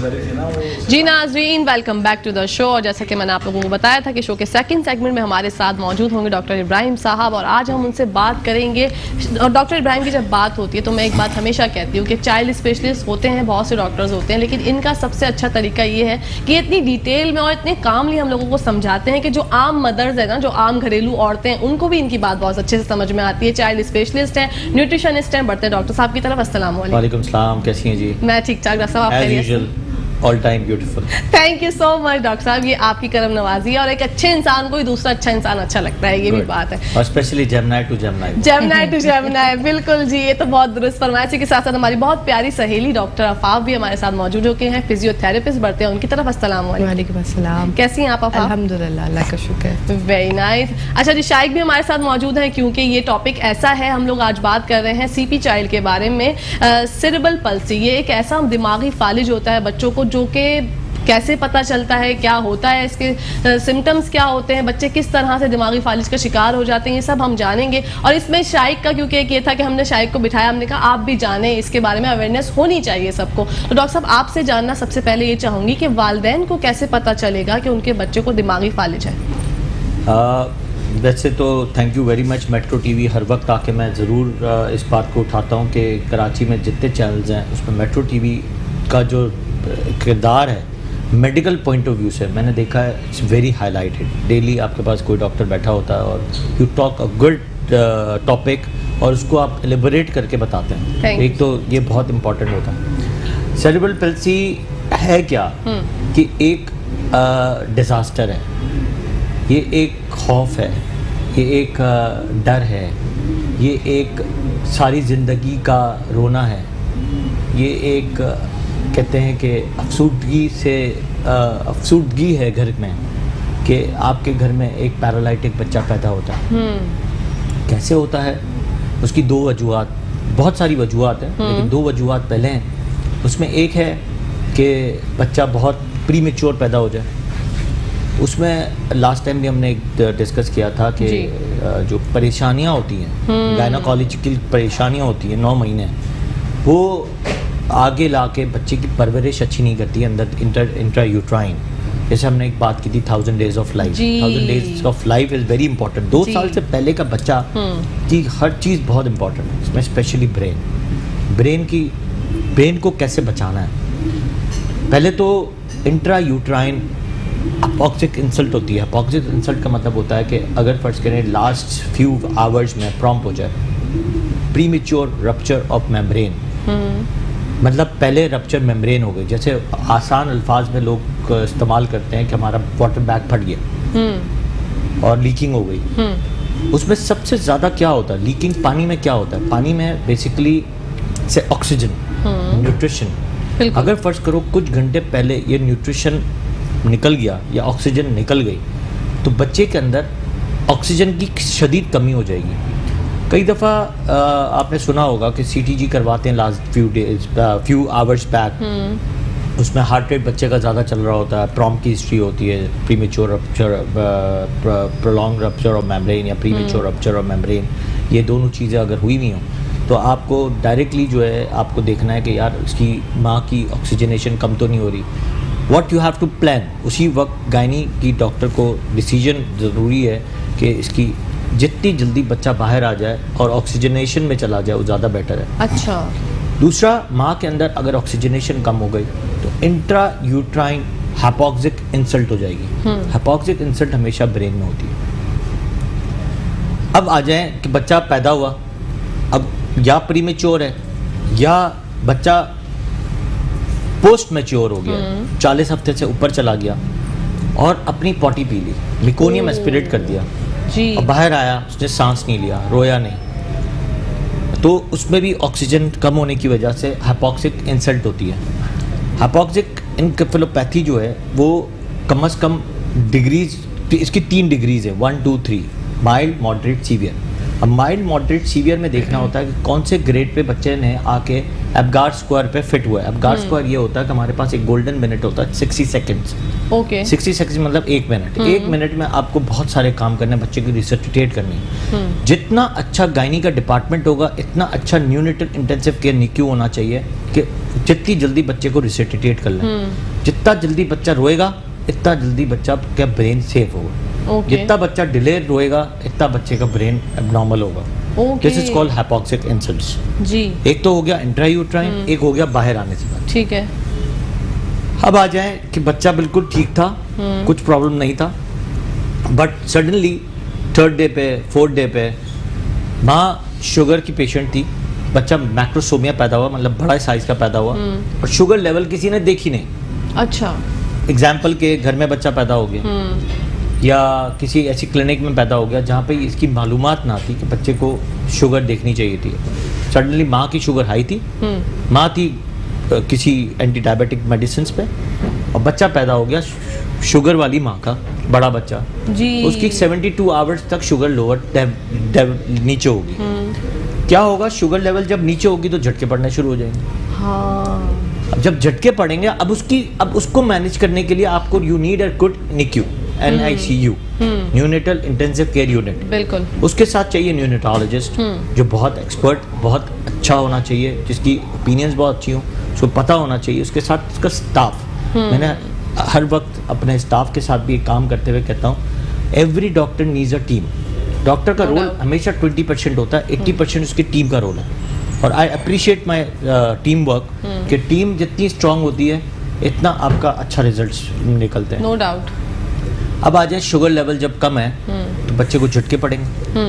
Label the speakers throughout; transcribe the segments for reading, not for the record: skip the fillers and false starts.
Speaker 1: जी नाज़रीन, welcome back to the show. और जैसा कि मैंने आप लोगों को बताया था कि शो के सेकंड सेगमेंट में हमारे साथ मौजूद होंगे डॉक्टर इब्राहिम साहब, और आज हम उनसे बात करेंगे। और डॉक्टर इब्राहिम की जब बात होती है तो मैं एक बात हमेशा कहती हूँ कि चाइल्ड स्पेशलिस्ट होते हैं, बहुत से डॉक्टर्स होते हैं, लेकिन इनका सबसे अच्छा तरीका ये है कि इतनी डिटेल में और इतने कामली हम लोगों को समझाते हैं कि जो आम मदर्स है ना, जो आम घरेलू औरतें हैं, उनको भी इनकी बात बहुत अच्छे से समझ में आती है। चाइल्ड स्पेशलिस्ट हैं, न्यूट्रिशनिस्ट हैं। बढ़ते हैं डॉक्टर साहब की तरफ। अस्सलाम वालेकुम।
Speaker 2: सलाम, कैसी हैं जी?
Speaker 1: मैं ठीक ठाक डॉक्टर साहब, आप खैरियत?
Speaker 2: All time beautiful.
Speaker 1: Thank you so much doctor साहब, ये आपकी करम नवाजी है। और एक अच्छे इंसान को ही दूसरा अच्छा इंसान अच्छा लगता है, ये भी बात है।
Speaker 2: और specially Gemini to Gemini.
Speaker 1: Gemini to Gemini, बिल्कुल जी, ये तो बहुत दुरुस्त फरमाया। इसी के साथ साथ हमारी बहुत प्यारी सहेली डॉक्टर अफाफ भी हमारे साथ मौजूद हो के हैं, फिजियोथेरेपिस्ट। बढ़ते हैं उनकी तरफ। अस्सलाम वालेकुम।
Speaker 3: अस्सलाम।
Speaker 1: कैसी हैं आप अफाफ?
Speaker 3: अल्हम्दुलिल्लाह, अल्लाह का शुक्र।
Speaker 1: Very nice. अच्छा जी, शाइक भी हमारे साथ मौजूद है, क्योंकि ये टॉपिक ऐसा है, हम लोग आज बात कर रहे हैं सीपी चाइल्ड के बारे में। सेरेब्रल पल्सी, ये एक ऐसा दिमागी फालिज होता है बच्चों को, जो कि कैसे पता चलता है, क्या होता है, इसके सिम्टम्स क्या होते हैं, बच्चे किस तरह से दिमागी फालिज का शिकार हो जाते हैं, ये सब हम जानेंगे। और इसमें शाइक का, क्योंकि एक ये था कि हमने शाइक को बिठाया, हमने कहा आप भी जानें, इसके बारे में अवेयरनेस होनी चाहिए सबको। तो डॉक्टर साहब, आपसे जानना सबसे पहले ये चाहूँगी कि वालिदैन को कैसे पता चलेगा कि उनके बच्चे को दिमागी फालिज है?
Speaker 2: वैसे तो thank you very much metro TV. हर वक्त आके मैं ज़रूर इस बात को उठाता हूँ कि कराची में जितने चैनल्स हैं उसमें मेट्रो टीवी का जो किरदार है मेडिकल पॉइंट ऑफ व्यू से, मैंने देखा है इट्स वेरी हाईलाइटेड। डेली आपके पास कोई डॉक्टर बैठा होता है और you talk a good topic और उसको आप एलिबरेट करके बताते हैं। एक तो ये बहुत इंपॉर्टेंट होता है। सेरेब्रल पल्सी है क्या कि एक डिज़ास्टर है, ये एक खौफ है, ये एक डर है, ये एक सारी ज़िंदगी का रोना है, ये एक कहते हैं कि अफसुर्दगी है घर में, कि आपके घर में एक पैरालाइटिक बच्चा पैदा होता है। कैसे होता है? उसकी दो वजूहात, बहुत सारी वजूहात हैं, लेकिन दो वजूहात पहले हैं। उसमें एक है कि बच्चा बहुत प्रीमेच्योर पैदा हो जाए। उसमें लास्ट टाइम भी हमने एक डिस्कस किया था कि जो परेशानियां होती हैं, गायनोकोलॉजिकल परेशानियां होती हैं 9 महीने, वो आगे ला के बच्चे की परवरिश अच्छी नहीं करती है अंदर इंट्रा यूट्राइन। जैसे हमने एक बात की थी 1000 days of life. 1000 days of life is very important. 2 साल से पहले का बच्चा की हर चीज़ बहुत इंपॉर्टेंट है, इसमें स्पेशली ब्रेन को कैसे बचाना है। पहले तो इंट्रा यूट्राइन अपॉक्सिक इंसल्ट होती है। अपॉक्सिक इंसल्ट का मतलब होता है कि अगर फर्ज करें लास्ट फ्यू आवर्स में प्रॉम्प्ट हो जाए, प्रीमेच्योर रप्चर ऑफ मेम्ब्रेन, मतलब पहले रप्चर मेम्ब्रेन हो गई। जैसे आसान अल्फाज में लोग इस्तेमाल करते हैं कि हमारा वाटर बैग फट गया और लीकिंग हो गई। उसमें सबसे ज़्यादा क्या होता है लीकिंग? पानी में क्या होता है? पानी में बेसिकली से ऑक्सीजन, न्यूट्रिशन। अगर फ़र्ज़ करो कुछ घंटे पहले ये न्यूट्रिशन निकल गया या ऑक्सीजन निकल गई, तो बच्चे के अंदर ऑक्सीजन की शदीद कमी हो जाएगी। कई दफ़ा आपने सुना होगा कि सीटीजी करवाते हैं लास्ट फ्यू आवर्स बैक, उसमें हार्ट रेट बच्चे का ज़्यादा चल रहा होता है, प्रॉम्प्ट की हिस्ट्री होती है, premature rupture, prolong rupture of membrane या प्रीमेच्योर रप्चर ऑफ मेम्ब्रेन, ये दोनों चीज़ें अगर हुई नहीं हो तो आपको डायरेक्टली जो है आपको देखना है कि यार उसकी माँ की ऑक्सीजनेशन कम तो नहीं हो रही। What you have to plan, उसी वक्त गायनी की डॉक्टर को डिसीजन ज़रूरी है कि इसकी जितनी जल्दी बच्चा बाहर आ जाए और ऑक्सीजनेशन में चला जाए वो ज़्यादा बेटर है।
Speaker 1: अच्छा। दूसरा,
Speaker 2: माँ के अंदर अगर ऑक्सीजनेशन कम हो गई तो इंट्रा यूट्राइन हाइपोक्सिक इंसल्ट हो जाएगी। हाइपोक्सिक इंसल्ट हमेशा ब्रेन में होती है। अब आ जाए कि बच्चा पैदा हुआ, अब या प्रीमेच्योर है या बच्चा पोस्ट मैच्योर हो गया, 40 हफ्ते से ऊपर चला गया और अपनी पॉटी पी ली, मिकोनियम एस्पिरेट कर दिया और बाहर आया, उसने सांस नहीं लिया, रोया नहीं, तो उसमें भी ऑक्सीजन कम होने की वजह से हाइपोक्सिक इंसल्ट होती है। हाइपोक्सिक एन्केफेलोपैथी जो है वो कम से कम डिग्रीज, इसकी 3 डिग्रीज है, 1 2 3, माइल्ड, मॉडरेट, सीवियर। अब माइल्ड मॉडरेट सीवियर में देखना होता है कि कौन से ग्रेड पे बच्चे ने आके एब्गार स्क्वायर पे फिट हुआ है। एब्गार स्क्वायर ये होता है कि हमारे पास एक गोल्डन मिनट होता है 60 सेकंड्स।
Speaker 1: ओके
Speaker 2: 60 सेकंड्स मतलब 1 मिनट। 1 मिनट में आपको बहुत सारे काम करने हैं, बच्चे की रिसर्चिटेट करनी है। जितना अच्छा गायनी का डिपार्टमेंट होगा, इतना अच्छा न्यूनेटल इंटेंसिव केयर निक्यू होना चाहिए कि जितनी जल्दी बच्चे को रिसर्चिटेट कर लें। जितना जल्दी बच्चा रोएगा इतना जल्दी बच्चा का ब्रेन सेफ होगा।
Speaker 1: ओके
Speaker 2: जितना बच्चा डिले रोएगा इतना बच्चे का ब्रेन एब्नॉर्मल होगा।
Speaker 1: Okay
Speaker 2: this is called hypoxic insults.
Speaker 1: जी
Speaker 2: एक तो हो गया इंट्रायूट्राइन, एक हो गया बाहर आने से बाद।
Speaker 1: ठीक है।
Speaker 2: अब आ जाए कि बच्चा बिल्कुल ठीक था, कुछ प्रॉब्लम नहीं था, बट सडनली 3rd डे पे 4th डे पे माँ शुगर की पेशेंट थी। बच्चा मैक्रोसोमिया पैदा हुआ, मतलब बड़ा साइज का पैदा हुआ, और शुगर लेवल किसी ने देखी नहीं।
Speaker 1: अच्छा
Speaker 2: एग्जाम्पल के घर में बच्चा पैदा हो गया या किसी ऐसी क्लिनिक में पैदा हो गया जहाँ पे इसकी मालूमात ना थी कि बच्चे को शुगर देखनी चाहिए थी। सडनली माँ की शुगर हाई थी, माँ थी किसी एंटी डायबिटिक मेडिसिन पे, और बच्चा पैदा हो गया शुगर वाली माँ का, बड़ा बच्चा।
Speaker 1: जी
Speaker 2: उसकी 72 आवर्स तक शुगर लोअर नीचे होगी। क्या होगा, शुगर लेवल जब नीचे होगी तो झटके पड़ने शुरू हो जाएंगे।
Speaker 1: हाँ
Speaker 2: अब जब झटके पड़ेंगे, अब उसको मैनेज करने के लिए आपको you need a good NICU, NICU, neonatal intensive care unit.
Speaker 1: बिल्कुल।
Speaker 2: उसके साथ चाहिए न्यूनेटोलॉजिस्ट जो बहुत एक्सपर्ट, बहुत अच्छा होना चाहिए, जिसकी ओपिनियंस बहुत अच्छी हो, उसको पता होना चाहिए। उसके साथ उसका स्टाफ। मैंने हर वक्त अपने स्टाफ के साथ भी एक काम करते हुए कहता हूँ, every doctor needs a team. Doctor का रोल हमेशा 20% होता है, 80% उसकी टीम का रोल है। और I appreciate my team work कि टीम जितनी स्ट्रांग होती है इतना आपका अच्छा रिजल्ट्स निकलते हैं।
Speaker 1: No doubt.
Speaker 2: अब आ जाए शुगर लेवल जब कम है तो बच्चे को झटके पड़ेंगे।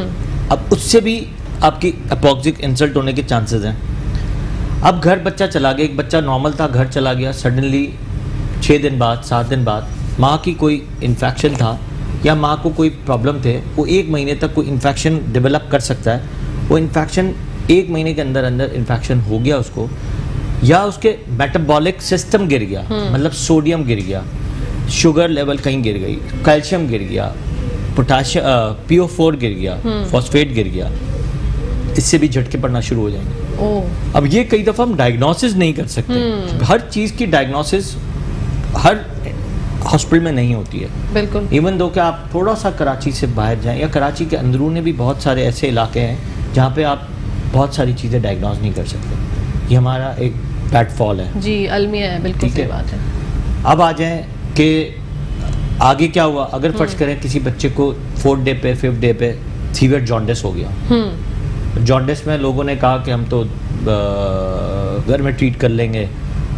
Speaker 2: अब उससे भी आपकी अपोक्सिक इंसल्ट होने के चांसेस हैं। अब घर बच्चा चला गया, एक बच्चा नॉर्मल था, घर चला गया, सडनली 6 दिन बाद 7 दिन बाद माँ की कोई इन्फेक्शन था या माँ को कोई प्रॉब्लम थे, वो 1 महीने तक कोई इन्फेक्शन डेवलप कर सकता है। वो इन्फेक्शन 1 महीने के अंदर अंदर इन्फेक्शन हो गया उसको, या उसके मेटाबॉलिक सिस्टम गिर गया, मतलब सोडियम गिर गया, शुगर लेवल कहीं गिर गई, कैल्शियम गिर गया, पोटाशियम PO4 गिर गया, फॉस्फेट गिर गया, इससे भी झटके पड़ना शुरू हो जाएंगे।
Speaker 1: ओह
Speaker 2: अब ये कई दफ़ा हम डायग्नोसिस नहीं कर सकते। हर चीज़ की डायग्नोसिस हर हॉस्पिटल में नहीं होती है।
Speaker 1: बिल्कुल।
Speaker 2: इवन दो कि आप थोड़ा सा कराची से बाहर जाएं या कराची के अंदरूनी भी बहुत सारे ऐसे इलाके हैं जहाँ पे आप बहुत सारी चीज़ें डायग्नोज नहीं कर सकते। ये हमारा एक प्लेटफॉल है।
Speaker 1: जी अलमिया है, बिल्कुल
Speaker 2: ठीक
Speaker 1: सही
Speaker 2: है।
Speaker 1: बात है।
Speaker 2: अब आ जाएं कि आगे क्या हुआ। अगर फर्ज करें किसी बच्चे को 4th डे पे 5th डे पे सीवियर जॉन्डिस हो गया। जॉन्डिस में लोगों ने कहा कि हम तो घर में ट्रीट कर लेंगे,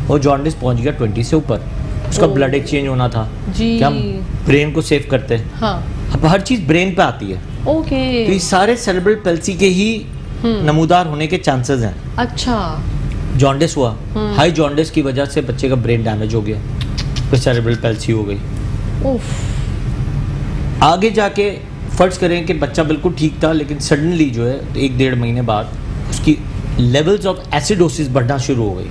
Speaker 2: और जॉन्डिस पहुंच गया 20 से ऊपर, उसका ब्लड एक्सचेंज होना था
Speaker 1: जी।
Speaker 2: कि हम ब्रेन को सेव करते हैं।
Speaker 1: हाँ
Speaker 2: अब हर चीज़ ब्रेन पे आती है,
Speaker 1: ओके।
Speaker 2: तो ये सारे सेरेब्रल पैल्सी के ही नमूदार होने के चांसेस हैं।
Speaker 1: अच्छा
Speaker 2: जॉन्डिस हुआ, हाई जॉन्डिस की वजह से बच्चे का ब्रेन डैमेज हो गया, फिर सेरेब्रल पैल्सी हो गई।
Speaker 1: उफ।
Speaker 2: आगे जाके फर्ज करें कि बच्चा बिल्कुल ठीक था, लेकिन सडनली जो है 1-1.5 महीने बाद उसकी लेवल्स ऑफ एसिडोसिस बढ़ना शुरू हो गई।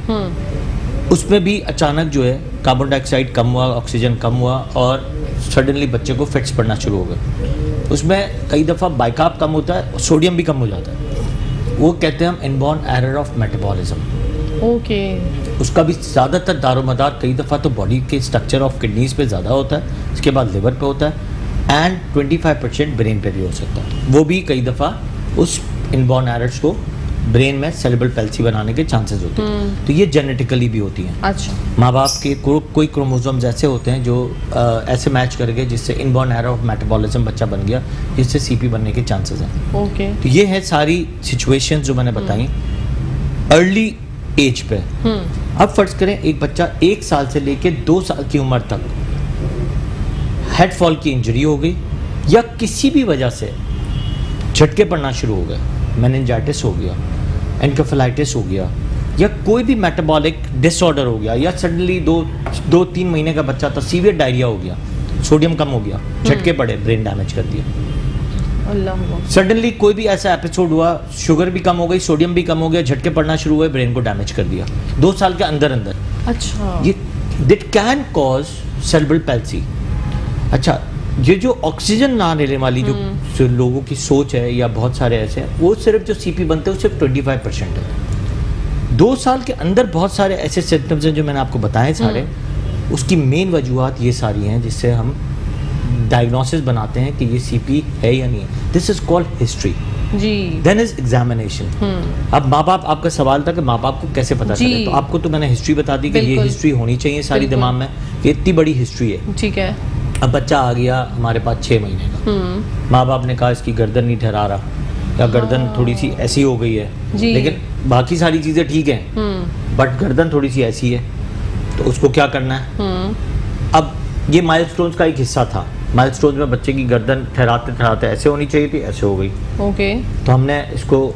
Speaker 2: उसमें भी अचानक जो है कार्बन डाइऑक्साइड कम हुआ, ऑक्सीजन कम हुआ, और सडनली बच्चे को फिट्स पड़ना शुरू हो गए। उसमें कई दफ़ा बाइकार्ब कम होता है, सोडियम भी कम हो जाता है। वो कहते हैं हम inborn error of metabolism.
Speaker 1: Okay.
Speaker 2: उसका भी ज़्यादातर दारोमदार कई दफ़ा तो बॉडी के स्ट्रक्चर ऑफ किडनीज पे ज़्यादा होता है, इसके बाद लिवर पे होता है, एंड 25% ब्रेन पे भी हो सकता है। वो भी कई दफ़ा उस इनबॉर्न एरर्स को ब्रेन में सेरेब्रल पैल्सी बनाने के चांसेस होते हैं। तो ये जेनेटिकली भी होती हैं।
Speaker 1: अच्छा।
Speaker 2: माँ बाप के कोई क्रोमोसोम्स ऐसे होते हैं जो ऐसे मैच कर गए जिससे इनबॉर्न एरर ऑफ मेटाबॉलिज्म बच्चा बन गया, जिससे CP बनने के चांसेस हैं।
Speaker 1: ओके।
Speaker 2: तो ये है सारी सिचुएशंस जो मैंने बताई अर्ली एज पे। अब फर्ज करें एक बच्चा 1 साल से लेके 2 साल की उम्र तक हेड फॉल की इंजरी हो गई, या किसी भी वजह से झटके पड़ना शुरू हो गए, मेनिंजाइटिस हो गया, एनकेफेलाइटिस हो गया, या कोई भी मेटाबॉलिक डिसऑर्डर हो गया, या सडनली 2-3 महीने का बच्चा था, सीवियर डायरिया हो गया, सोडियम कम हो गया, झटके पड़े, ब्रेन डैमेज कर दिया।
Speaker 1: अल्लाह।
Speaker 2: सडनली कोई भी ऐसा एपिसोड हुआ, शुगर भी कम हो गई, सोडियम भी कम हो गया, झटके पड़ना शुरू हुए, ब्रेन को डैमेज कर दिया 2 साल के अंदर अंदर।
Speaker 1: अच्छा।
Speaker 2: ये this can cause cerebral palsy. अच्छा, ये जो ऑक्सीजन ना लेने वाली जो जो लोगों की सोच है या बहुत सारे ऐसे हैं, वो सिर्फ जो सीपी बनते हैं वो सिर्फ 25% है। 2 साल के अंदर बहुत सारे ऐसे सिम्टम्स हैं जो मैंने आपको बताए सारे, उसकी मेन वजूहत ये सारी हैं जिससे हम डायग्नोसिस बनाते हैं कि ये सीपी है या नहीं है। दिस इज कॉल्ड हिस्ट्री,
Speaker 1: जी।
Speaker 2: Then is examination. अब माँ बाप, आपका सवाल था कि माँ बाप को कैसे पता
Speaker 1: जी।
Speaker 2: चले, तो आपको तो मैंने हिस्ट्री बता दी कि ये
Speaker 1: बिल्कुल।
Speaker 2: हिस्ट्री होनी चाहिए सारी
Speaker 1: बिल्कुल।
Speaker 2: दिमाग में, ये इतनी बड़ी हिस्ट्री है।
Speaker 1: ठीक है।
Speaker 2: अब बच्चा आ गया हमारे पास 6 महीने का, माँ बाप ने कहा इसकी गर्दन नहीं ठहरा रहा या गर्दन थोड़ी सी ऐसी हो गई है,
Speaker 1: जी।
Speaker 2: लेकिन बाकी सारी चीज़ें ठीक हैं, बट गर्दन थोड़ी सी ऐसी है, तो उसको क्या करना है? अब ये माइलस्टोन्स का एक हिस्सा था। माइलस्टोन्स में बच्चे की गर्दन ठहराते ठहराते ऐसे होनी चाहिए थी, ऐसे हो गई।
Speaker 1: ओके।
Speaker 2: तो हमने इसको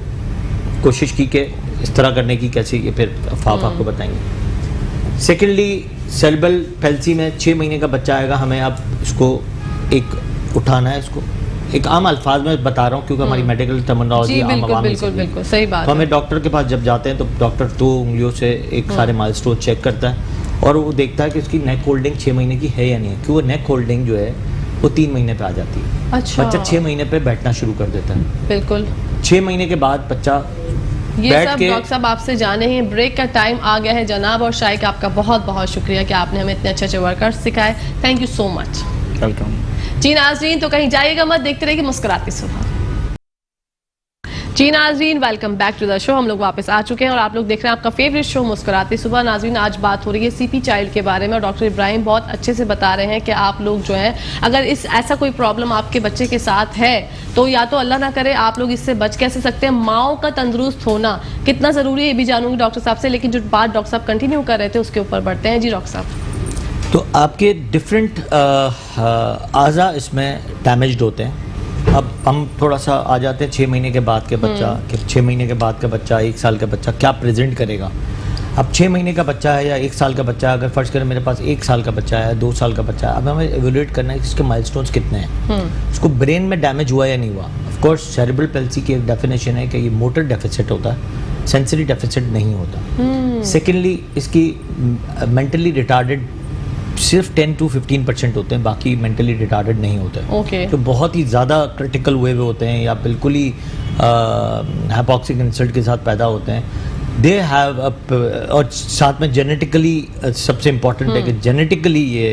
Speaker 2: कोशिश की कि इस तरह करने की, कैसे, ये फिर अफाफ आपको बताएंगे। सेकेंडली, सेरेब्रल पैल्सी में 6 महीने का बच्चा आएगा, हमें अब इसको एक उठाना है, इसको एक आम अल्फाज में बता रहा हूँ क्योंकि हमारी मेडिकल टर्मिनोलॉजी
Speaker 1: जी
Speaker 2: आम
Speaker 1: बिल्कुल
Speaker 2: आवाम में
Speaker 1: बिल्कुल
Speaker 2: समझे।
Speaker 1: बिल्कुल सही बात
Speaker 2: तो हमें
Speaker 1: है।
Speaker 2: डॉक्टर के पास जब जाते हैं तो डॉक्टर 2 उंगलियों से एक सारे माइलस्टोन चेक करता है और वो देखता है कि उसकी नेक होल्डिंग 6 महीने की है या नहीं है, क्योंकि वो नेक होल्डिंग जो है वो 3 महीने पे आ जाती है।
Speaker 1: अच्छा।
Speaker 2: बच्चा 6 महीने पे बैठना शुरू कर देता है।
Speaker 1: बिल्कुल।
Speaker 2: 6 महीने के बाद बच्चा
Speaker 1: ये
Speaker 2: बैठ
Speaker 1: सब
Speaker 2: के,
Speaker 1: डॉक्टर साहब आपसे जाने ही ब्रेक का टाइम आ गया है जनाब, और शाइक आपका बहुत बहुत शुक्रिया कि आपने हमें इतने अच्छे अच्छे वर्कआउट सिखाए। Thank you so much.
Speaker 2: Welcome.
Speaker 1: जी नाज़रीन, तो कहीं जाइएगा मत, देखते रहिए मुस्कुराती सुबह। जी नाज़रीन, welcome back to the show. हम लोग वापस आ चुके हैं और आप लोग देख रहे हैं आपका फेवरेट शो मुस्कुराती सुबह। नाज़रीन, आज बात हो रही है सीपी चाइल्ड के बारे में और डॉक्टर इब्राहिम बहुत अच्छे से बता रहे हैं कि आप लोग जो है, अगर ऐसा कोई प्रॉब्लम आपके बच्चे के साथ है तो या तो अल्लाह ना करे आप लोग इससे बच कैसे सकते हैं, माओ का तंदुरुस्त होना कितना ज़रूरी है ये भी जानूंगी डॉक्टर साहब से। लेकिन जो बात डॉक्टर साहब कंटिन्यू कर रहे थे उसके ऊपर बढ़ते हैं। जी डॉक्टर साहब।
Speaker 2: तो आपके डिफरेंट आज़ा इसमें डैमेज्ड होते हैं। अब हम थोड़ा सा आ जाते हैं 6 महीने के बाद के बच्चा, कि 6 महीने के बाद का बच्चा, 1 साल का बच्चा क्या प्रेजेंट करेगा। अब 6 महीने का बच्चा है या 1 साल का बच्चा है, अगर फर्ज करें मेरे पास 1 साल का बच्चा है, 2 साल का बच्चा है, अब हमें एवेल्यूएट करना है कि इसके माइलस्टोन्स कितने हैं, उसको ब्रेन में डैमेज हुआ या नहीं हुआ। ऑफ कोर्स सेरेब्रल पैल्सी की एक डेफिनेशन है कि ये मोटर डेफिसिट होता है, सेंसरी डेफिसिट नहीं होता। सेकेंडली, इसकी मेंटली रिटार्डेड सिर्फ 10 to 15% होते हैं, बाकी मेंटली रिटार्डेड नहीं होते हैं।
Speaker 1: ओके।
Speaker 2: तो बहुत ही ज़्यादा क्रिटिकल हुए होते हैं या बिल्कुल ही हाइपोक्सिक इंसल्ट के साथ पैदा होते हैं। दे हैव और साथ में जेनेटिकली सबसे इम्पॉर्टेंट है कि जेनेटिकली ये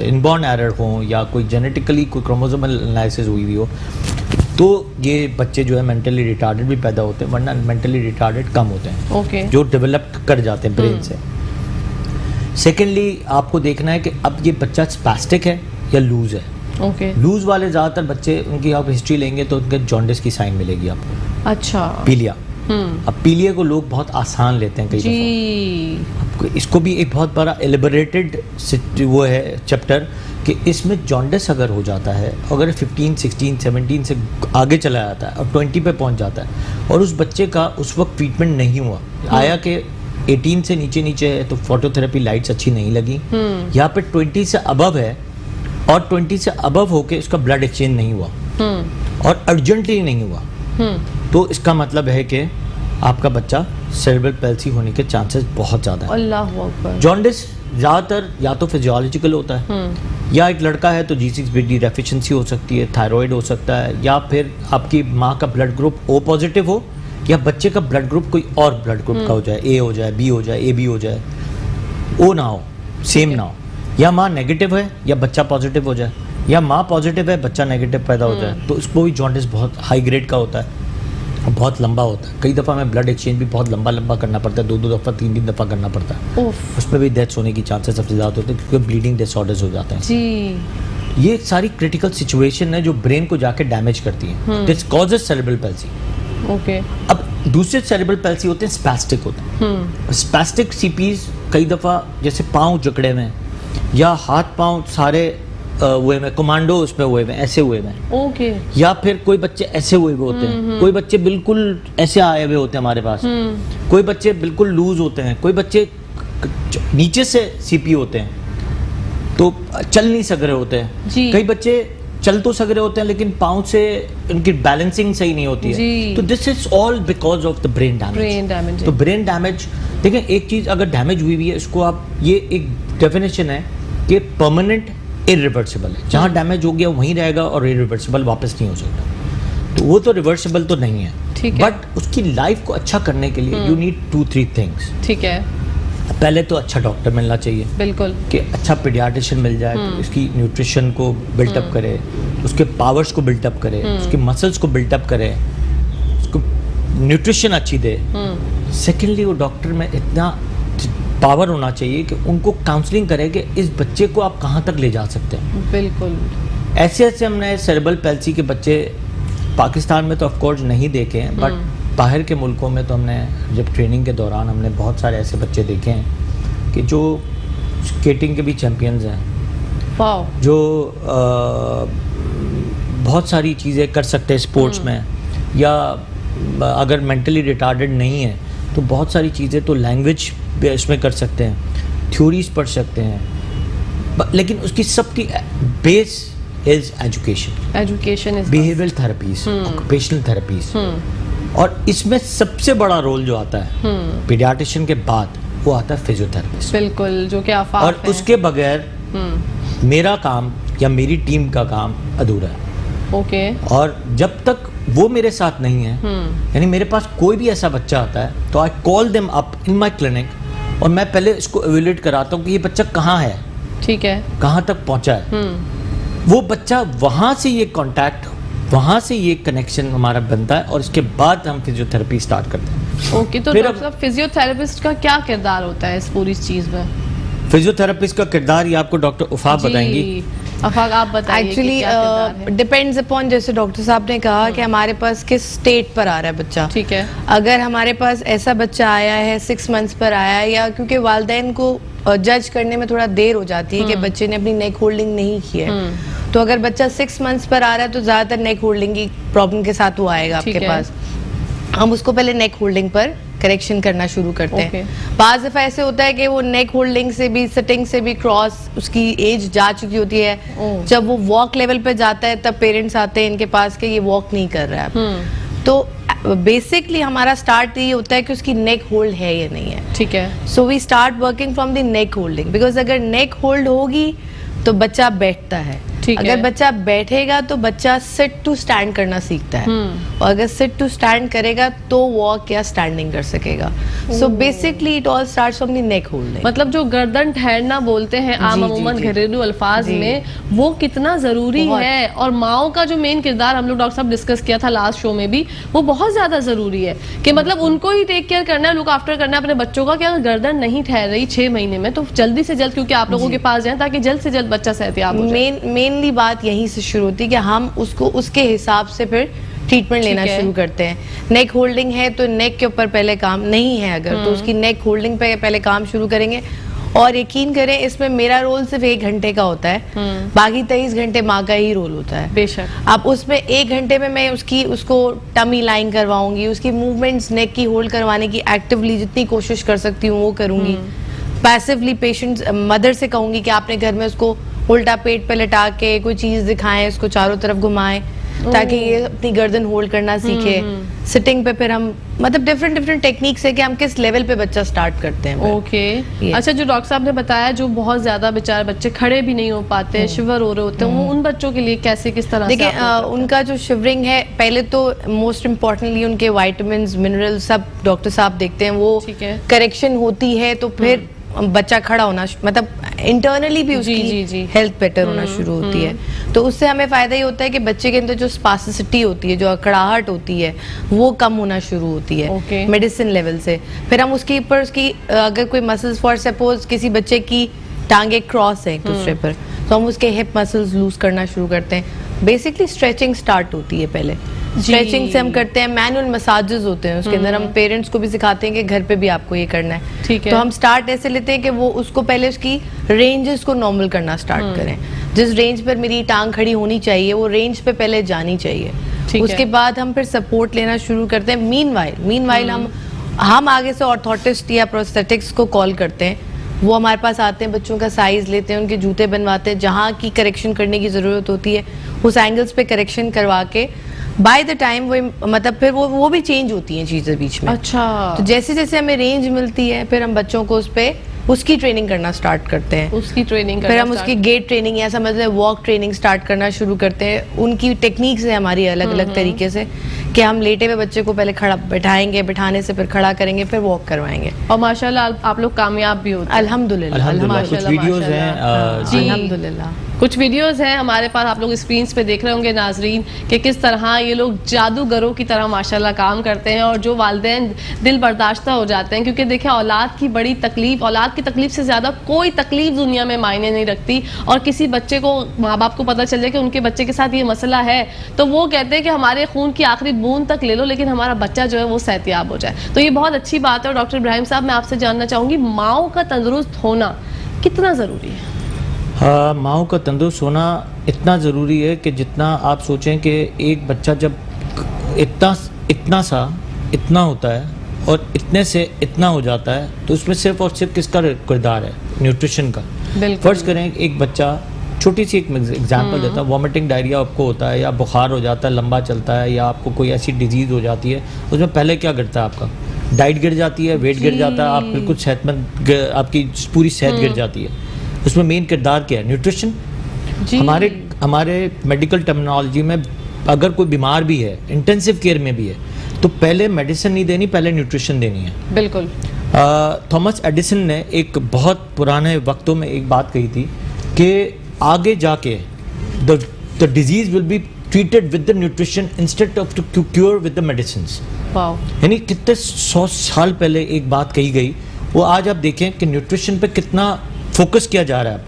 Speaker 2: इनबॉर्न एरर हो या कोई जेनेटिकली कोई क्रोमोसोमल एनालिसिस हुई हुई हो, तो ये बच्चे जो है मेंटली रिटार्डेड भी पैदा होते हैं, वरना मेंटली रिटार्डेड कम होते हैं,
Speaker 1: ओके।
Speaker 2: जो डेवलप कर जाते हैं ब्रेन से। सेकेंडली, आपको देखना है कि अब ये बच्चा स्पैस्टिक है या लूज है।
Speaker 1: ओके।
Speaker 2: लूज वाले ज़्यादातर बच्चे, उनकी आप हिस्ट्री लेंगे तो उनके जॉन्डिस की साइन मिलेगी आपको,
Speaker 1: अच्छा।
Speaker 2: पीलिया। अब पीलिया को लोग बहुत आसान लेते हैं कई
Speaker 1: जी।
Speaker 2: दफ़ा। इसको भी एक बहुत बड़ा एलिबरेटेड वो है चैप्टर कि इसमें जॉन्डिस अगर हो जाता है, अगर 15, 16, 17 से आगे चला जाता है और 20 पे पहुंच जाता है और उस बच्चे का उस वक्त ट्रीटमेंट नहीं हुआ, आया कि 18 से नीचे है तो फोटोथेरेपी लाइट्स अच्छी नहीं लगी, यहाँ पे 20 से अबव है और 20 से अबव होके इसका ब्लड एक्सचेंज नहीं हुआ और अर्जेंटली नहीं हुआ, तो इसका मतलब है कि आपका बच्चा सेरेब्रल पैल्सी होने के चांसेस बहुत ज़्यादा है।
Speaker 1: अल्लाह अकबर।
Speaker 2: जॉन्डिस ज़्यादातर या तो फिजियोलॉजिकल होता है, या एक लड़का है तो G6PD डेफिशिएंसी हो सकती है, थायराइड हो सकता है, या फिर आपकी माँ का ब्लड ग्रुप O पॉजिटिव हो या बच्चे का ब्लड ग्रुप कोई और ब्लड ग्रुप का हो जाए, A हो जाए, B हो जाए, AB हो जाए, O ना हो, सेम ना हो, या माँ नेगेटिव है या बच्चा पॉजिटिव हो जाए, या माँ पॉजिटिव है बच्चा नेगेटिव पैदा हो जाए, तो इसको भी जॉन्डिस बहुत हाई ग्रेड का होता है, बहुत लंबा होता है। कई दफ़ा हमें ब्लड एक्सचेंज भी बहुत लंबा करना पड़ता है, 2 दफ़ा 3 दफ़ा करना पड़ता है,
Speaker 1: उफ।
Speaker 2: उसमें भी डेथ्स होने की चांसेस सबसे ज़्यादा होते हैं क्योंकि ब्लीडिंग डिसऑर्डर्स हो जाते हैं।
Speaker 1: जी।
Speaker 2: ये सारी क्रिटिकल सिचुएशन है जो ब्रेन को जाके डैमेज करती है, this causes cerebral palsy.
Speaker 1: Okay. अब
Speaker 2: दूसरे सेरेब्रल पैल्सी होते हैं स्पैस्टिक होते हैं। स्पैस्टिक सीपीज कई दफ़ा जैसे पाँव जकड़े में या हाथ पाँव सारे हुए में, कमांडो उसमें हुए में, ऐसे हुए में,
Speaker 1: ओके।
Speaker 2: या फिर कोई बच्चे ऐसे हुए हुए होते हैं, कोई बच्चे बिल्कुल ऐसे आए हुए होते हैं हमारे पास, कोई बच्चे बिल्कुल लूज होते हैं, कोई बच्चे नीचे से सीपी होते हैं तो चल नहीं सक रहे होते हैं,
Speaker 1: जी।
Speaker 2: कई बच्चे चल तो सक रहे होते हैं लेकिन पाँव से उनकी बैलेंसिंग सही नहीं होती है, तो this is all because of the brain damage. तो ब्रेन डैमेज, देखिए एक चीज़ अगर डैमेज हुई है इसको आप, ये एक डेफिनेशन है कि परमानेंट इरिवर्सिबल है, जहाँ डैमेज हो गया वहीं रहेगा और इरिवर्सिबल वापस नहीं हो सकता। तो वो तो रिवर्सिबल तो नहीं है,
Speaker 1: ठीक है।
Speaker 2: बट उसकी लाइफ को अच्छा करने के लिए यू नीड 2-3 थिंग्स।
Speaker 1: ठीक है,
Speaker 2: पहले तो अच्छा डॉक्टर मिलना चाहिए
Speaker 1: बिल्कुल।
Speaker 2: कि अच्छा पीडियाट्रिशियन मिल जाए तो उसकी न्यूट्रिशन को बिल्टअप करे, उसके पावर्स को बिल्टअप करे, उसके मसल्स को बिल्टअप करे, उसको न्यूट्रिशन अच्छी दे। सेकेंडली वो डॉक्टर में इतना पावर होना चाहिए कि उनको काउंसलिंग करे कि इस बच्चे को आप कहाँ तक ले जा सकते हैं।
Speaker 1: बिल्कुल।
Speaker 2: ऐसे ऐसे हमने सेरेब्रल पैल्सी के बच्चे पाकिस्तान में तो ऑफ कोर्स नहीं देखे हैं, बट बाहर के मुल्कों में तो हमने जब ट्रेनिंग के दौरान हमने बहुत सारे ऐसे बच्चे देखे हैं कि जो स्केटिंग के भी चैम्पियंस हैं,
Speaker 1: वाओ।
Speaker 2: जो बहुत सारी चीज़ें कर सकते हैं स्पोर्ट्स में, या अगर मेंटली रिटार्डेड नहीं है तो बहुत सारी चीज़ें तो लैंग्वेज इसमें कर सकते हैं, थ्योरीज पढ़ सकते हैं, लेकिन उसकी सबकी base is education.
Speaker 1: Education is
Speaker 2: behavioural therapies, occupational therapies, और इसमें सबसे बड़ा रोल जो आता है पीडियाट्रिशियन के बाद वो आता है फिजियोथेरेपिस्ट।
Speaker 1: बिल्कुल, जो कि आफाक
Speaker 2: और
Speaker 1: है।
Speaker 2: उसके बगैर मेरा काम या मेरी टीम का काम अधूरा है।
Speaker 1: ओके।
Speaker 2: और जब तक वो मेरे साथ नहीं है, यानी मेरे पास कोई भी ऐसा बच्चा आता है तो I call them up in my clinic और मैं पहले इसको एवेल्यूएट कराता हूँ कि ये बच्चा कहाँ है,
Speaker 1: ठीक है,
Speaker 2: कहाँ तक पहुँचा है। वो बच्चा वहाँ से ये कांटेक्ट, वहाँ से ये कनेक्शन हमारा बनता है और इसके बाद हम फिजियोथेरेपी स्टार्ट करते हैं।
Speaker 1: ओके। तो
Speaker 2: फिर
Speaker 1: डॉक्टर साहब, फिजियोथेरेपिस्ट का क्या किरदार होता है इस पूरी चीज में?
Speaker 2: फिजियोथेरेपिस्ट का किरदार ये आपको डॉक्टर उफाक बताएंगी।
Speaker 1: अफाक, आप बताइए।
Speaker 3: एक्चुअली डिपेंड्स अपॉन, जैसे डॉक्टर साहब ने कहा कि हमारे पास किस स्टेट पर आ रहा है बच्चा।
Speaker 1: ठीक है।
Speaker 3: अगर हमारे पास ऐसा बच्चा आया है 6 मंथ्स पर आया है, या क्योंकि वालिदैन को जज करने में थोड़ा देर हो जाती है कि बच्चे ने अपनी नेक होल्डिंग नहीं की है, तो अगर बच्चा 6 मंथ्स पर आ रहा है तो ज्यादातर नेक होल्डिंग की प्रॉब्लम के साथ वो आएगा आपके पास। हम उसको पहले नेक होल्डिंग पर करेक्शन करना शुरू करते हैं। बाज़ दफ़ा ऐसे होता है कि वो नेक होल्डिंग से भी, सिटिंग से भी क्रॉस उसकी एज जा चुकी होती है। जब वो वॉक लेवल पे जाता है तब पेरेंट्स आते हैं इनके पास कि ये वॉक नहीं कर रहा है। तो बेसिकली हमारा स्टार्ट ये होता है कि उसकी नेक होल्ड है या नहीं है।
Speaker 1: ठीक है।
Speaker 3: So we start working from the neck holding, because अगर नेक होल्ड होगी तो बच्चा बैठता है। अगर बच्चा बैठेगा तो बच्चा सिट टू स्टैंड करना सीखता है, और अगर सिट टू स्टैंड करेगा तो वॉक या स्टैंडिंग कर सकेगा। So basically it all starts from the neck holding.
Speaker 1: मतलब जो गर्दन ठहरना बोलते हैं आम अमूमन घरेलू अल्फाज में, वो कितना जरूरी है, और माओ का जो मेन किरदार हम लोग डॉक्टर साहब डिस्कस किया था लास्ट शो में भी, वो बहुत ज्यादा जरूरी है कि मतलब उनको ही टेक केयर करना है, लुक आफ्टर करना है अपने बच्चों का। कि अगर गर्दन नहीं ठहर रही 6 महीने में तो जल्दी से जल्द, क्योंकि आप लोगों के पास जाए ताकि जल्द से जल्द बच्चा सेहतयाब हो जाए।
Speaker 3: मेनली बात यहीं से शुरू होती है कि हम उसको उसके हिसाब से फिर ट्रीटमेंट लेना शुरू करते हैं। नेक होल्डिंग है तो नेक के ऊपर पहले काम, नहीं है अगर तो उसकी नेक होल्डिंग पे पहले काम शुरू करेंगे। और यकीन करें इसमें मेरा रोल सिर्फ 1 घंटे का होता है, बाकी 23 घंटे माँ का ही रोल होता है।
Speaker 1: बेशक।
Speaker 3: अब उसमें 1 घंटे में मैं उसको टमी लाइन करवाऊंगी, उसकी मूवमेंट्स नेक की होल्ड करवाने की एक्टिवली जितनी कोशिश कर सकती हूँ वो करूंगी। पैसिवली पेशेंट मदर से कहूंगी कि आपने घर में उसको उल्टा पेट पे लटा के कोई चीज दिखाएं, उसको चारों तरफ घुमाएं ताकि ये अपनी गर्दन होल्ड करना सीखे। सिटिंग पे फिर हम मतलब डिफरेंट टेक्निक्स है कि हम किस लेवल पे बच्चा स्टार्ट करते हैं।
Speaker 1: ओके। अच्छा, जो डॉक्टर साहब ने बताया जो बहुत ज्यादा बेचारे बच्चे खड़े भी नहीं हो पाते हैं, शिवर हो रहे होते हैं, वो उन बच्चों के लिए कैसे, किस तरह से?
Speaker 3: देखिए उनका जो शिवरिंग है, पहले तो मोस्ट इम्पोर्टेंटली उनके विटामिन्स मिनरल सब डॉक्टर साहब देखते हैं, वो करेक्शन होती है तो फिर बच्चा खड़ा होना, मतलब इंटरनली भी उसकी हेल्थ बेटर होना शुरू होती है। तो उससे हमें फायदा ये होता है कि बच्चे के अंदर जो स्पासिसिटी होती है, जो अकड़ाहट होती है, वो कम होना शुरू होती है मेडिसिन लेवल से। फिर हम उसके ऊपर उसकी अगर कोई मसल्स, फॉर सपोज किसी बच्चे की टांगे क्रॉस है एक दूसरे पर, तो हम उसके हिप मसल्स लूज करना शुरू करते हैं। बेसिकली स्ट्रेचिंग स्टार्ट होती है पहले, स्ट्रेचिंग से हम करते हैं। मैनुअल मसाजेस होते हैं उसके अंदर, हम पेरेंट्स को भी सिखाते हैं कि घर पे भी आपको ये करना है। ठीक है। तो हम स्टार्ट ऐसे लेते हैं कि वो उसको पहले उसकी रेंजेस को नॉर्मल करना स्टार्ट करें। जिस रेंज पर मेरी टांग खड़ी होनी चाहिए वो रेंज पे पहले जानी चाहिए। उसके बाद हम फिर सपोर्ट लेना शुरू करते हैं। मीनवाइल हम आगे से ऑर्थोटिस्ट या प्रोस्थेटिक्स को कॉल करते हैं, वो हमारे पास आते हैं, बच्चों का साइज लेते हैं, उनके जूते बनवाते हैं, जहाँ की करेक्शन करने की ज़रूरत होती है उस एंगल्स पे करेक्शन करवा के बाय द टाइम वो मतलब फिर वो भी चेंज होती हैं चीज़ें बीच में। अच्छा। तो जैसे जैसे हमें रेंज मिलती है फिर हम बच्चों को उस पर उसकी ट्रेनिंग करना स्टार्ट करते हैं।
Speaker 1: उसकी ट्रेनिंग
Speaker 3: फिर हम उसकी गेट ट्रेनिंग या समझ लें वॉक ट्रेनिंग स्टार्ट करना शुरू करते हैं। उनकी टेक्निक्स है हमारी अलग अलग तरीके से कि हम लेटे हुए बच्चे को पहले खड़ा बैठाएंगे, बैठाने से फिर खड़ा करेंगे, फिर वॉक करवाएंगे।
Speaker 1: और माशाल्लाह आप लोग कामयाब भी होते हैं।
Speaker 3: अल्हम्दुलिल्लाह।
Speaker 2: कुछ वीडियोस हैं
Speaker 1: जी।
Speaker 3: अल्हम्दुलिल्लाह।
Speaker 1: कुछ वीडियोस हैं हमारे पास, आप लोग स्क्रीन पे देख रहे होंगे नाजरीन कि किस तरह ये लोग जादूगरों की तरह माशाल्लाह काम करते हैं और जो वालिदैन दिल बर्दाश्ता हो जाते हैं, क्योंकि देखिए औलाद की बड़ी तकलीफ, औलाद की तकलीफ से ज़्यादा कोई तकलीफ दुनिया में मायने नहीं रखती। और किसी बच्चे को, माँ बाप को पता चल जाए कि उनके बच्चे के साथ ये मसला है, तो वो कहते हैं कि हमारे खून की आखिरी बूंद तक ले लो लेकिन हमारा बच्चा जो है वो सेहतियाब हो जाए। तो ये बहुत अच्छी बात है। और डॉक्टर इब्राहिम साहब, मैं आपसे जानना चाहूँगी माओ का तंदुरुस्त होना कितना ज़रूरी है?
Speaker 2: माओ का तंदुरुस्त होना इतना ज़रूरी है कि जितना आप सोचें कि एक बच्चा जब इतना होता है और इतने से इतना हो जाता है तो उसमें सिर्फ और सिर्फ किसका किरदार है? न्यूट्रिशन का। फर्ज करें एक बच्चा, छोटी सी एक एग्जांपल देता हूँ, वॉमिटिंग डायरिया आपको होता है या बुखार हो जाता है, लंबा चलता है, या आपको कोई ऐसी डिजीज़ हो जाती है, उसमें पहले क्या गिरता है? आपका डाइट गिर जाती है, वेट गिर जाता है, आप बिल्कुल सेहतमंद, आपकी पूरी सेहत गिर जाती है। उसमें मेन किरदार क्या है? न्यूट्रिशन। हमारे मेडिकल टर्मिनोलॉजी में अगर कोई बीमार भी है, इंटेंसिव केयर में भी है, तो पहले मेडिसिन नहीं देनी, पहले न्यूट्रिशन देनी है।
Speaker 1: बिल्कुल।
Speaker 2: थॉमस एडिसन ने एक बहुत पुराने वक्तों में एक बात कही थी कि आगे जाके the disease will be treated with the nutrition instead of to cure with the medicines. यानी कितने 100 साल पहले एक बात कही गई, वो आज आप देखें कि न्यूट्रिशन पे कितना फोकस किया जा रहा है।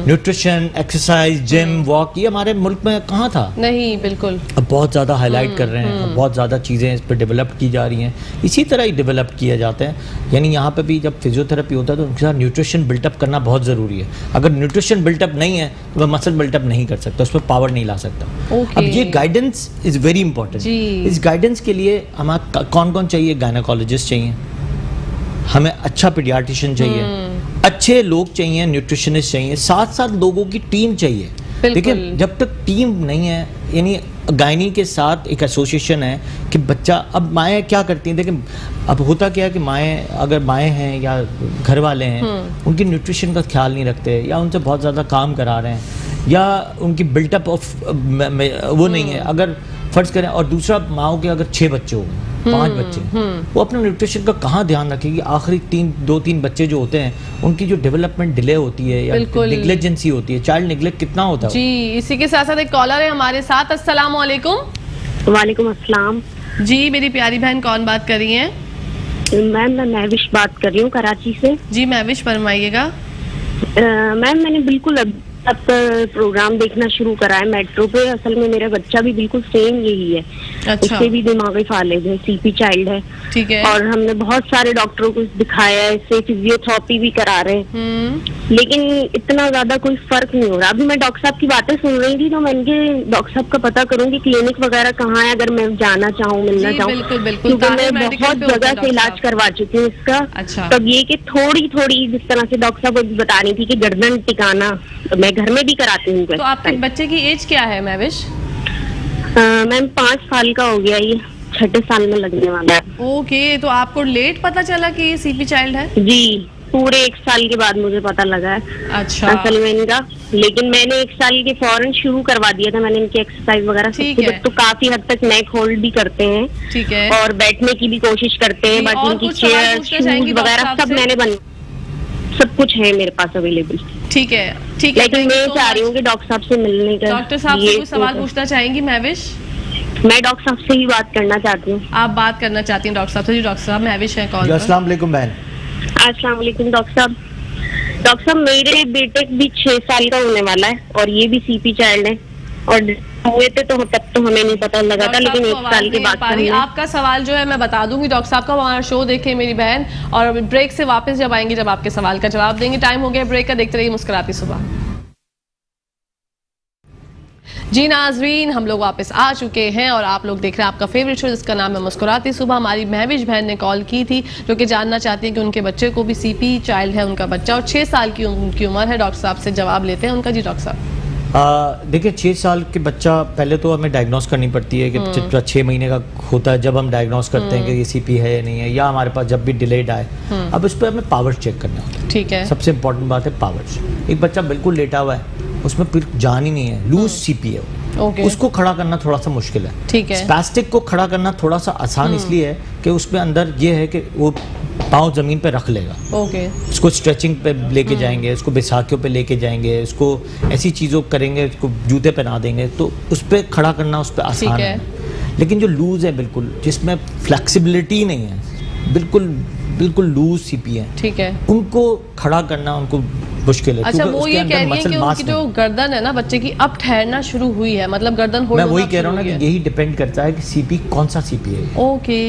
Speaker 2: न्यूट्रिशन, एक्सरसाइज, जिम, वॉक, ये हमारे मुल्क में कहाँ था? नहीं, बिल्कुल। अब बहुत ज़्यादा हाईलाइट कर रहे हैं, अब बहुत ज़्यादा चीज़ें इस पर डेवलप की जा रही हैं, इसी तरह ही डेवलप किए जाते हैं। यानी यहाँ पे भी जब फिजियोथेरेपी होता है तो उनके साथ न्यूट्रिशन बिल्टअप करना बहुत ज़रूरी है। अगर न्यूट्रिशन बिल्टअप नहीं है तो मैं मसल बिल्टअप नहीं कर सकता, उसमें पावर नहीं ला सकता। अब ये गाइडेंस इज़ वेरी इंपॉर्टेंट। इस गाइडेंस के लिए हमारा कौन कौन चाहिए? गायनेकोलॉजिस्ट चाहिए, हमें अच्छा पीडियाट्रिशियन चाहिए, अच्छे लोग चाहिए, न्यूट्रिशनिस्ट चाहिए, साथ साथ लोगों की टीम चाहिए। लेकिन जब तक टीम नहीं है, यानी गायनी के साथ एक एसोसिएशन है कि बच्चा, अब माएँ क्या करती हैं, देखिए अब होता क्या है कि अगर माएँ हैं या घर वाले हैं, उनकी न्यूट्रिशन का ख्याल नहीं रखते, या उनसे बहुत ज़्यादा काम करा रहे हैं, या उनकी बिल्टअप ऑफ वो नहीं है। अगर फर्ज करें, और दूसरा माओ के अगर 6 बच्चे हो गए, 5 बच्चे, वो अपने न्यूट्रिशन का कहाँ ध्यान रखेगी? आखिरी 2-3 बच्चे जो होते हैं उनकी जो डेवलपमेंट डिले होती है या निग्लेजेंसी होती है, चाइल्ड निग्लेक्ट कितना होता है।
Speaker 1: जी, इसी के साथ साथ एक कॉलर है हमारे साथ। अस्सलाम वालेकुम।
Speaker 4: वालेकुम अस्सलाम।
Speaker 1: जी, मेरी प्यारी बहन, कौन बात कर रही हैं?
Speaker 4: मैम, मैं महविश बात कर रही हूँ कराची से। जी
Speaker 1: महविश, फरमाइएगा।
Speaker 4: मैम, मैंने बिल्कुल अब प्रोग्राम देखना शुरू करा है मेट्रो पे। असल में मेरा बच्चा भी बिल्कुल सेम यही है।
Speaker 1: अच्छा।
Speaker 4: उससे भी दिमागी फालिज है, सीपी चाइल्ड है।
Speaker 1: ठीक है।
Speaker 4: और हमने बहुत सारे डॉक्टरों को दिखाया है, इससे फिजियोथेरेपी भी करा रहे हैं, लेकिन इतना ज्यादा कोई फर्क नहीं हो रहा। अभी मैं डॉक्टर साहब की बातें सुन रही थी तो मैंने डॉक्टर साहब का पता करूँ कि क्लिनिक वगैरह कहाँ है, अगर मैं जाना चाहूँ, मिलना चाहूँ, क्योंकि मैं बहुत जगह से इलाज करवा चुकी हूँ इसका।
Speaker 1: अच्छा।
Speaker 4: तब ये कि थोड़ी जिस तरह से डॉक्टर साहब बता रही थी कि गर्दन टिकाना, मैं घर में भी कराती हूँ।
Speaker 1: तो आपके बच्चे की एज क्या है महविश?
Speaker 4: मैम 5 साल का हो गया, ये 6ठे साल में लगने वाला है।
Speaker 1: ओके, तो आपको लेट पता चला कि ये सीपी चाइल्ड है?
Speaker 4: जी, पूरे 1 साल के बाद मुझे पता लगा है।
Speaker 1: अच्छा।
Speaker 4: असल में इनका, लेकिन मैंने 1 साल के फौरन शुरू करवा दिया था। मैंने इनकी एक्सरसाइज वगैरह तो काफी हद तक नेक होल्ड भी करते हैं।
Speaker 1: ठीक है।
Speaker 4: और बैठने की भी कोशिश करते हैं। बाकी इनकी चेयर, शूज वगैरह सब मैंने सब कुछ है मेरे पास अवेलेबल।
Speaker 1: ठीक है, ठीक है।
Speaker 4: लेकिन मैं चाह रही हूँ कि डॉक्टर साहब से मिलने का।
Speaker 1: डॉक्टर साहब से कोई सवाल पूछना चाहेंगी महविश?
Speaker 4: मैं डॉक्टर साहब से ही बात करना चाहती हूँ।
Speaker 1: आप बात करना चाहती हैं डॉक्टर साहब से? जी डॉक्टर साहब, महविश है कॉल।
Speaker 2: अस्सलाम वालेकुम बहन।
Speaker 4: अस्सलाम वालेकुम डॉक्टर साहब। डॉक्टर साहब, मेरे बेटे भी 6 साल का होने वाला है और ये भी सीपी चाइल्ड है, और हुए थे तो तब तो हमें नहीं पता लगा था, लेकिन 1 साल के बाद।
Speaker 1: आपका सवाल जो है मैं बता दूंगी, डॉक्टर साहब का हमारा शो देखे मेरी बहन, और ब्रेक से वापस जब आएंगे जब आपके सवाल का जवाब देंगे। टाइम हो गया ब्रेक का, देखते रहिए मुस्कुराती सुबह। जी नाजरीन, हम लोग वापस आ चुके हैं और आप लोग देख रहे हैं आपका फेवरेट शो जिसका नाम है मुस्कुराती सुबह। हमारी महविश बहन ने कॉल की थी जो कि जानना चाहती हैं कि उनके बच्चे को भी सीपी चाइल्ड है उनका बच्चा, और 6 साल की उनकी उम्र है। डॉक्टर साहब से जवाब लेते हैं उनका। जी डॉक्टर साहब।
Speaker 2: देखिए 6 साल के बच्चा पहले तो हमें डायग्नोस करनी पड़ती है कि बच्चा 6 महीने का होता है जब हम डायग्नोस करते हैं कि ये सीपी है या नहीं है, या हमारे पास जब भी डिलेड आए। अब उस पर हमें पावर्स चेक करना होता है।
Speaker 1: ठीक है,
Speaker 2: सबसे इंपॉर्टेंट बात है पावर्स। एक बच्चा बिल्कुल लेटा हुआ है, उसमें फिर जान ही नहीं है, लूज सीपी है
Speaker 1: ओके,
Speaker 2: उसको खड़ा करना थोड़ा सा मुश्किल है।
Speaker 1: ठीक है,
Speaker 2: स्पैस्टिक को खड़ा करना थोड़ा सा आसान इसलिए है कि उसमें अंदर ये है कि वो पाँव जमीन पे रख लेगा।
Speaker 1: ओके,
Speaker 2: उसको स्ट्रेचिंग पे लेके जाएंगे, उसको बैसाखियों पे लेके जाएंगे, उसको ऐसी चीज़ों करेंगे, उसको जूते पहना देंगे, तो उस पर खड़ा करना उस पर आसान है। लेकिन जो लूज है बिल्कुल, जिसमें फ्लेक्सिबिलिटी नहीं है, बिल्कुल लूज सीपी है,
Speaker 1: ठीक है,
Speaker 2: उनको खड़ा करना उनको मुश्किल है।
Speaker 1: अच्छा, वो ये कह रही है कि उनकी जो गर्दन है ना बच्चे की अब ठहरना शुरू हुई है, मतलब गर्दन होल्ड
Speaker 2: मैं वही कह रहा हूँ ना कि यही डिपेंड करता है कि सीपी कौन सा सीपी है।
Speaker 1: ओके,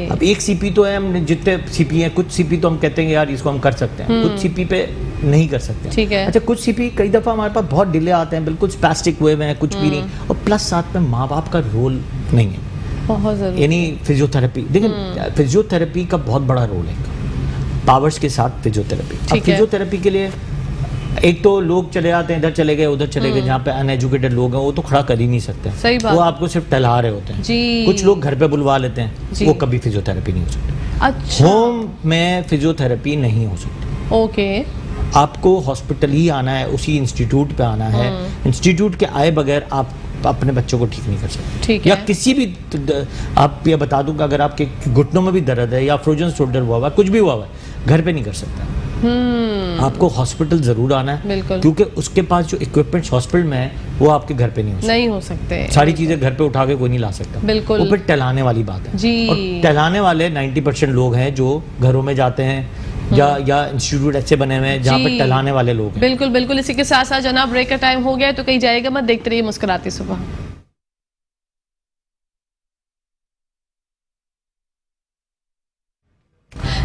Speaker 2: अब एक सीपी तो है, हम जितने सीपी हैं, कुछ सीपी तो हम कहते हैं यार इसको हम कर सकते हैं, कुछ सीपी पे नहीं कर सकते।
Speaker 1: ठीक है,
Speaker 2: अच्छा, कुछ सीपी कई दफ़ा हमारे पास बहुत डिले आते हैं, बिल्कुल स्पैस्टिक हुए हैं, कुछ भी नहीं, और प्लस साथ में माँ बाप का रोल नहीं है,
Speaker 1: बहुत जरूरी,
Speaker 2: यानी फिजियोथेरेपी। देखिए फिजियोथेरेपी का बहुत बड़ा रोल है पावर्स के साथ फिजियोथेरेपी। अब फिजियोथेरेपी के लिए एक तो लोग चले आते हैं, इधर चले गए उधर चले गए, जहाँ पे अनएजुकेटेड लोग हैं वो तो खड़ा कर ही नहीं सकते,
Speaker 1: सही बात,
Speaker 2: वो आपको सिर्फ टहला रहे होते हैं
Speaker 1: जी।
Speaker 2: कुछ लोग घर पे बुलवा लेते हैं, वो कभी फिजियोथेरेपी नहीं हो सकती।
Speaker 1: अच्छा,
Speaker 2: होम में फिजियोथेरेपी नहीं हो सकती।
Speaker 1: ओके,
Speaker 2: आपको हॉस्पिटल ही आना है, उसी इंस्टीट्यूट पे आना है, इंस्टीट्यूट के आए बगैर आप अपने बच्चों को ठीक नहीं कर सकते।
Speaker 1: ठीक
Speaker 2: या
Speaker 1: है,
Speaker 2: किसी भी आप ये बता दूं कि अगर आपके घुटनों में भी दर्द है या फ्रोजन शोल्डर हुआ हुआ है, कुछ भी हुआ हुआ है, घर पे नहीं कर सकता। आपको हॉस्पिटल जरूर आना है,
Speaker 1: बिल्कुल,
Speaker 2: क्योंकि उसके पास जो इक्विपमेंट्स हॉस्पिटल में है वो आपके घर पे नहीं हो
Speaker 1: सकते।
Speaker 2: सारी चीजें घर पे उठा के कोई नहीं ला सकता,
Speaker 1: बिल्कुल,
Speaker 2: वो फिर टहलाने वाली बात है
Speaker 1: जी।
Speaker 2: और टहलाने वाले 90% लोग हैं जो घरों में जाते हैं या इंस्टीट्यूट ऐसे बने हुए हैं जहाँ पे टहलाने वाले लोग हैं।
Speaker 1: बिल्कुल बिल्कुल, इसी के साथ साथ जनाब ब्रेक का टाइम हो गया है, तो कहीं जाएगा मत, देखते रहिए मुस्कुराती सुबह।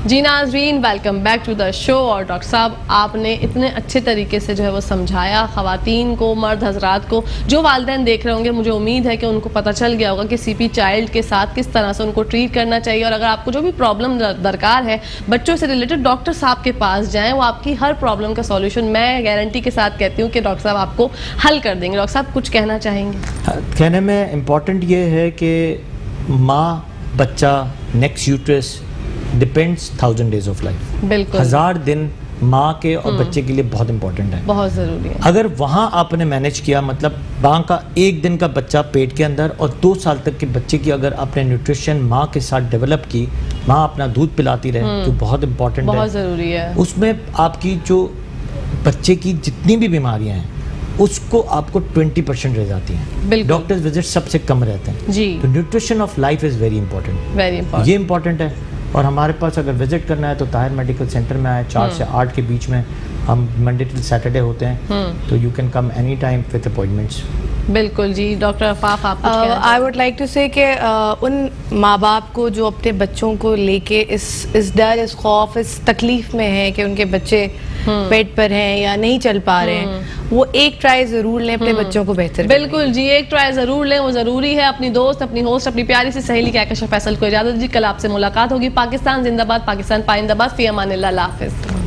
Speaker 1: जी नाज़रीन, welcome back to the show. और डॉक्टर साहब, आपने इतने अच्छे तरीके से जो है वो समझाया ख़वातीन को, मर्द हजरात को, जो वालिदैन देख रहे होंगे, मुझे उम्मीद है कि उनको पता चल गया होगा कि सीपी चाइल्ड के साथ किस तरह से उनको ट्रीट करना चाहिए। और अगर आपको जो भी प्रॉब्लम दरकार है बच्चों से रिलेटेड, डॉक्टर साहब के पास जाएँ, वो आपकी हर प्रॉब्लम का सॉल्यूशन मैं गारंटी के साथ कहती हूँ कि डॉक्टर साहब आपको हल कर देंगे। डॉक्टर साहब कुछ कहना चाहेंगे?
Speaker 2: कहने में इम्पॉर्टेंट ये है कि माँ, बच्चा, next uterus depends 1000 days of life.
Speaker 1: बिल्कुल,
Speaker 2: 1000 दिन माँ के और बच्चे के लिए बहुत इंपॉर्टेंट है,
Speaker 1: बहुत ज़रूरी है।
Speaker 2: अगर वहाँ आपने मैनेज किया, मतलब माँ का 1 दिन का बच्चा पेट के अंदर और 2 साल तक के बच्चे की अगर आपने न्यूट्रिशन माँ के साथ डेवलप की, माँ अपना दूध पिलाती रहे, तो बहुत इंपॉर्टेंट है,
Speaker 1: बहुत ज़रूरी है।
Speaker 2: उसमें आपकी जो बच्चे की जितनी भी बीमारियाँ हैं उसको आपको 20% रह जाती हैं। डॉक्टर्स विजिट सबसे कम रहते हैं
Speaker 1: जी।
Speaker 2: तो nutrition of life is very important,
Speaker 1: very important,
Speaker 2: ये इंपॉर्टेंट है। और हमारे पास अगर विजिट करना है तो ताहिर मेडिकल सेंटर में आए, 4 से 8 के बीच में हम मंडे टू सैटरडे होते हैं, तो you can come any time with appointments.
Speaker 1: बिल्कुल जी। डॉक्टर अफाफ, आप कुछ कहना चाहेंगे?
Speaker 3: आई वुड लाइक टू से कि उन माँ बाप को जो अपने बच्चों को लेके इस डर, इस खौफ, इस तकलीफ में है कि उनके बच्चे पेट पर हैं या नहीं चल पा रहे हैं, वो एक ट्राई जरूर लें अपने बच्चों को बेहतर।
Speaker 1: बिल्कुल जी, एक ट्राई जरूर लें, वो जरूरी है। अपनी दोस्त, अपनी होस्ट, अपनी प्यारी सी सहेली कहकश फैसल को इजाजत जी। कल आपसे मुलाकात होगी। पाकिस्तान जिंदाबाद, पाकिस्तान पाइंदाबाद। फी अमानिल्लाह, अल्लाह हाफिज़।